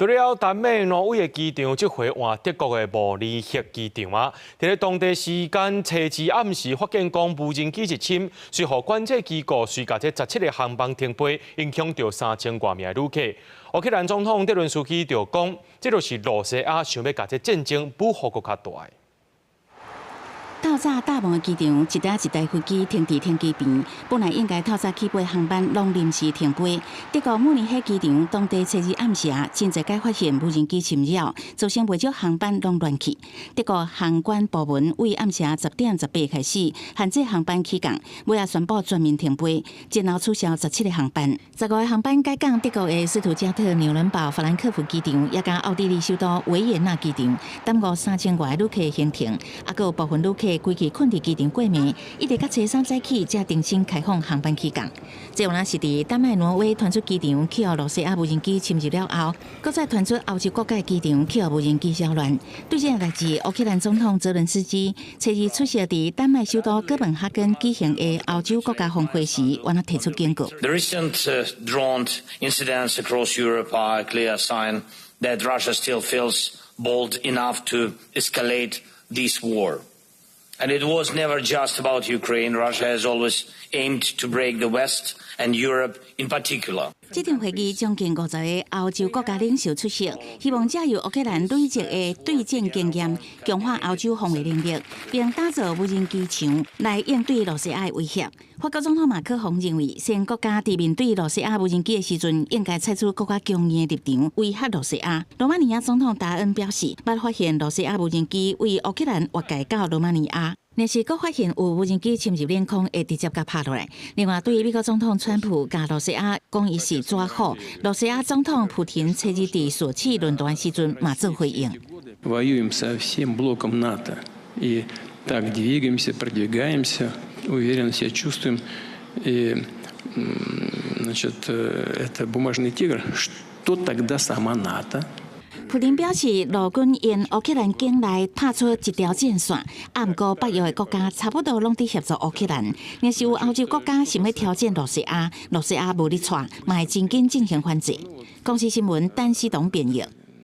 除了丹麦挪威的机场，这回换德国的慕尼黑机场啊。伫咧当地时间初二暗时，发现讲无人机入侵，随后管制机构随甲这17个航班停飞，影响到3000多名旅客。乌克兰总统泽伦斯基就讲，这就是罗西亚想要甲这战争补好更较大。透早大门的机场，一台飞机停伫停机坪，本来应该透早起飞航班，拢临时停飞。德国慕尼黑机场当地初二暗时真侪间发现无人机侵扰，造成不少航班拢乱去。德国航管部门为暗时10:18开始限制航班起降，尾也宣布全面停飞，前后取消17个航班。15个航班改降德国的斯图加特、纽伦堡、法兰克福机场，也甲奥地利首都维也纳机场，耽误3000外旅客行程，还有部分旅客规期困伫机场过暝，一直到初3早起才重新开放航班起降。这有若是伫丹麦、挪威传出机场去互罗西亚无人机侵入了后，搁再传出欧洲国家的机场去互无人机扰乱。对这个代志，乌克兰总统泽伦斯基初二出席伫丹麦首都哥本哈根举行的欧洲国家峰会时，原来提出警告。The recent drone incidents across Europe are a clear sign that Russia still feels bold enough to escalate this war. And it was never just about Ukraine. Russia has always aimed to break the West and Europe in particular. 这场会议将近50个欧洲国家领袖出席，希望借由乌克兰累积的对战经验，强化欧洲防卫能力，并打造无人机场来应对罗西亚的威胁。法国总统马克龙认为，先国家伫面对罗西亚无人机的时阵，应该采取更加强硬的立场，威吓罗西亚。罗马尼亚总统达恩表示，捌发现罗西亚无人机为乌克兰越界到罗马尼亚。若是阁发现有无人机侵入领空，会直接甲拍落来。另外，对于美国总统川普甲罗西亚讲伊是抓虎，罗西亚总统普廷初日伫索契论坛时阵嘛做回应。Воюем со всем блоком НАТО и так двигаемся, продвигаемся, уверенно себя чувствуем. И, значит, это бумажный тигр. Что тогда сама НАТО? 普林表示，陆军因乌克兰境内拍出一条战线，不过北约的国家差不多拢伫协助乌克兰。若是有欧洲国家想要挑战罗西亚，罗西亚无咧睬，嘛会真紧进行反制。公司新闻，丹西东编译。